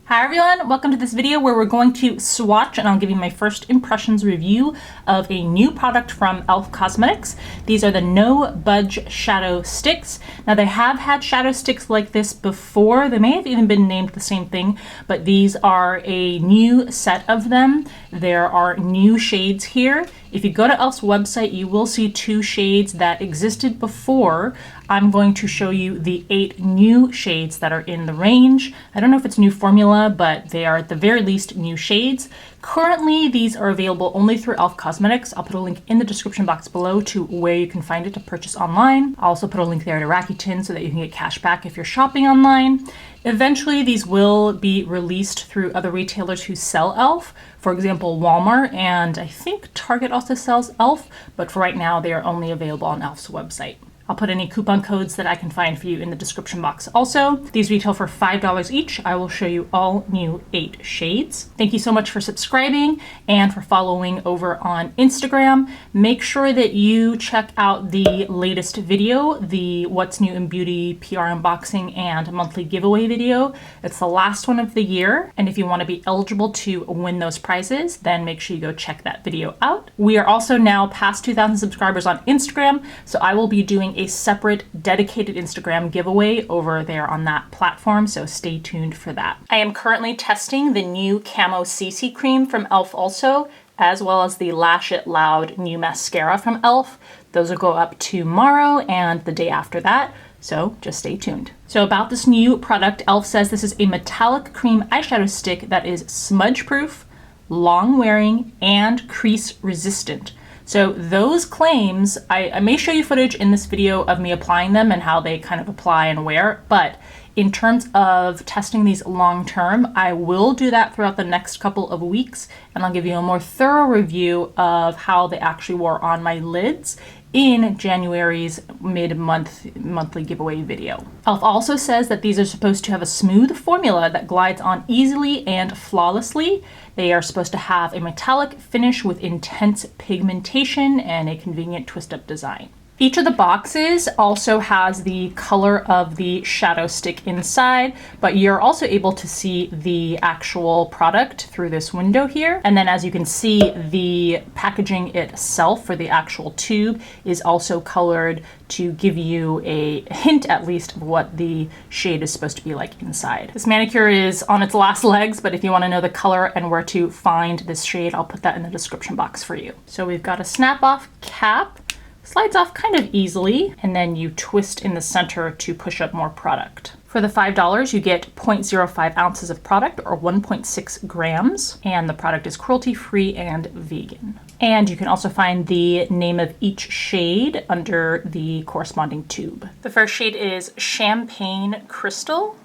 Hi everyone, welcome to this video where we're going to swatch and I'll give you my first impressions review of a new product from e.l.f. Cosmetics. These are the No Budge Shadow Sticks. Now they have had shadow sticks like this before. They may have even been named the same thing, but these are a new set of them. There are new shades here. If you go to e.l.f.'s website, you will see 2 shades that existed before. I'm going to show you the 8 new shades that are in the range. I don't know if it's new formula, but they are at the very least new shades. Currently, these are available only through e.l.f. Cosmetics. I'll put a link in the description box below to where you can find it to purchase online. I'll also put a link there to Rakuten so that you can get cash back if you're shopping online. Eventually, these will be released through other retailers who sell e.l.f. For example, Walmart, and I think Target also sells e.l.f., but for right now, they are only available on e.l.f.'s website. I'll put any coupon codes that I can find for you in the description box also. These retail for $5 each. I will show you all new 8 shades. Thank you so much for subscribing and for following over on Instagram. Make sure that you check out the latest video, the What's New in Beauty PR unboxing and monthly giveaway video. It's the last one of the year, and if you want to be eligible to win those prizes, then make sure you go check that video out. We are also now past 2,000 subscribers on Instagram, so I will be doing a separate dedicated Instagram giveaway over there on that platform, so stay tuned for that. I am currently testing the new Camo CC cream from e.l.f. also, as well as the Lash It Loud new mascara from e.l.f. Those will go up tomorrow and the day after that, so just stay tuned. So about this new product, e.l.f. says this is a metallic cream eyeshadow stick that is smudge proof, long wearing, and crease resistant. So those claims, I may show you footage in this video of me applying them and how they kind of apply and wear, but in terms of testing these long term, I will do that throughout the next couple of weeks, and I'll give you a more thorough review of how they actually wore on my lids in January's monthly giveaway video. e.l.f. also says that these are supposed to have a smooth formula that glides on easily and flawlessly. They are supposed to have a metallic finish with intense pigmentation and a convenient twist-up design. Each of the boxes also has the color of the shadow stick inside, but you're also able to see the actual product through this window here. And then as you can see, the packaging itself for the actual tube is also colored to give you a hint at least of what the shade is supposed to be like inside. This manicure is on its last legs, but if you want to know the color and where to find this shade, I'll put that in the description box for you. So we've got a snap-off cap. Slides off kind of easily, and then you twist in the center to push up more product. For the $5, you get 0.05 ounces of product, or 1.6 grams, and the product is cruelty-free and vegan. And you can also find the name of each shade under the corresponding tube. The first shade is Champagne Crystal.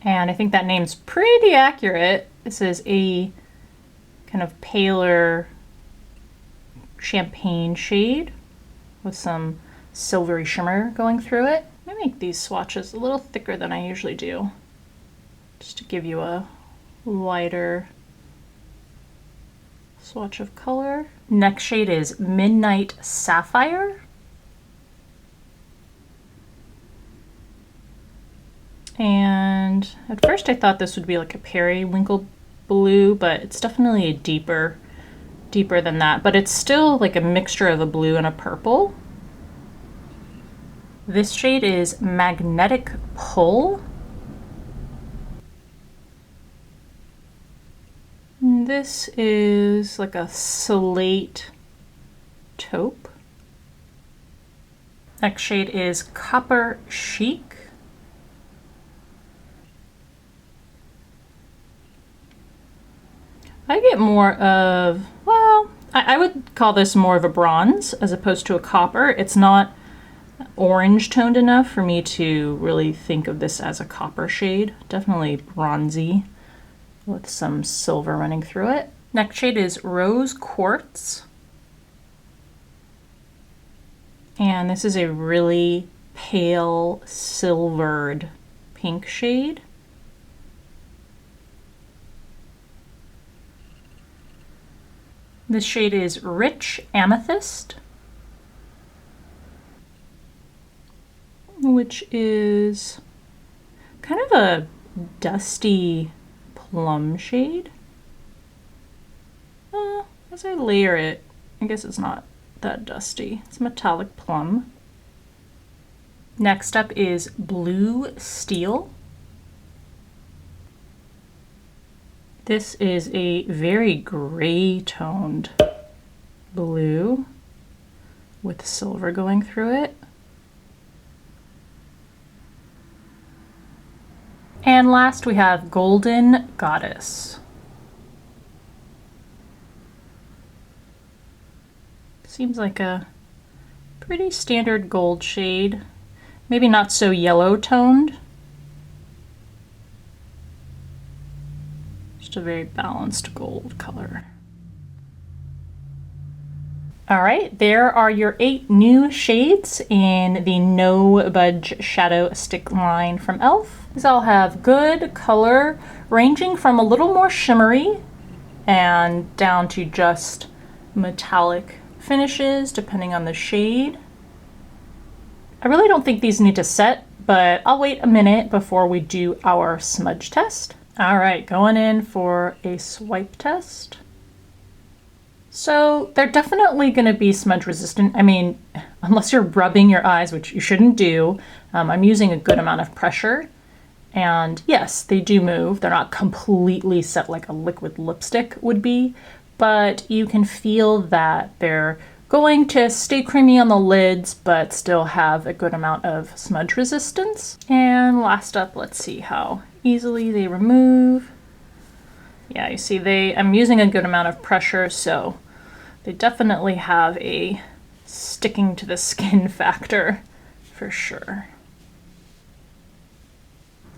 And I think that name's pretty accurate. This is a kind of paler champagne shade with some silvery shimmer going through it. I make these swatches a little thicker than I usually do, just to give you a wider swatch of color. Next shade is Midnight Sapphire. And at first I thought this would be like a periwinkle blue, but it's definitely a deeper than that, but it's still like a mixture of a blue and a purple. This shade is Magnetic Pull. And this is like a slate taupe. Next shade is Copper Chic. I get more of, well, I would call this more of a bronze as opposed to a copper. It's not orange toned enough for me to really think of this as a copper shade. Definitely bronzy with some silver running through it. Next shade is Rose Quartz. And this is a really pale silvered pink shade. This shade is Rich Amethyst. which is kind of a dusty plum shade. As I layer it, I guess it's not that dusty. It's metallic plum. Next up is Blue Steel. This is a very gray toned blue with silver going through it. And last we have Golden Goddess. Seems like a pretty standard gold shade. Maybe not so yellow toned. Just a very balanced gold color. All right, there are your 8 new shades in the No Budge Shadow Stick line from e.l.f. These all have good color, ranging from a little more shimmery and down to just metallic finishes, depending on the shade. I really don't think these need to set, but I'll wait a minute before we do our smudge test. All right, going in for a swipe test. So they're definitely going to be smudge resistant. I mean, unless you're rubbing your eyes, which you shouldn't do. I'm using a good amount of pressure. And yes, they do move. They're not completely set like a liquid lipstick would be, but you can feel that they're going to stay creamy on the lids, but still have a good amount of smudge resistance. And last up, let's see how easily they remove. Yeah, you see I'm using a good amount of pressure, so they definitely have a sticking to the skin factor for sure.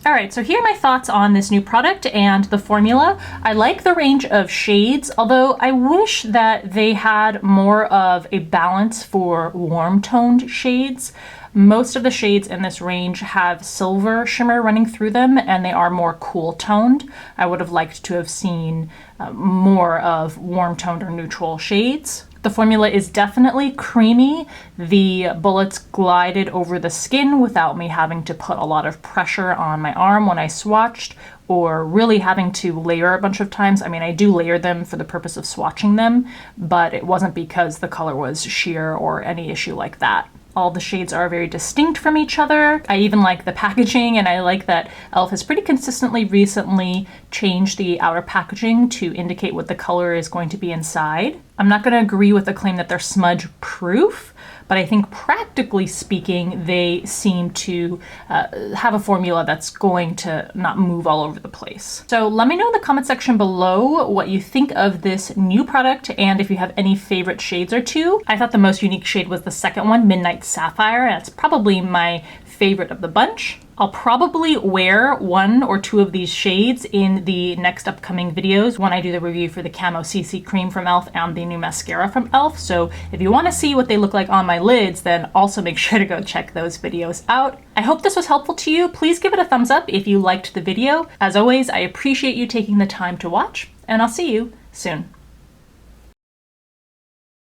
All right, so here are my thoughts on this new product and the formula. I like the range of shades, although I wish that they had more of a balance for warm toned shades. Most of the shades in this range have silver shimmer running through them, and they are more cool toned. I would have liked to have seen more of warm toned or neutral shades. The formula is definitely creamy. The bullets glided over the skin without me having to put a lot of pressure on my arm when I swatched, or really having to layer a bunch of times. I mean, I do layer them for the purpose of swatching them, but it wasn't because the color was sheer or any issue like that. All the shades are very distinct from each other. I even like the packaging, and I like that e.l.f. has pretty consistently recently changed the outer packaging to indicate what the color is going to be inside. I'm not going to agree with the claim that they're smudge proof, but I think practically speaking, they seem to have a formula that's going to not move all over the place. So let me know in the comment section below what you think of this new product and if you have any favorite shades or two. I thought the most unique shade was the second one, Midnight Sapphire. That's probably my favorite of the bunch. I'll probably wear 1 or 2 of these shades in the next upcoming videos when I do the review for the Camo CC Cream from e.l.f. and the new mascara from e.l.f. So if you want to see what they look like on my lids, then also make sure to go check those videos out. I hope this was helpful to you. Please give it a thumbs up if you liked the video. As always, I appreciate you taking the time to watch, and I'll see you soon.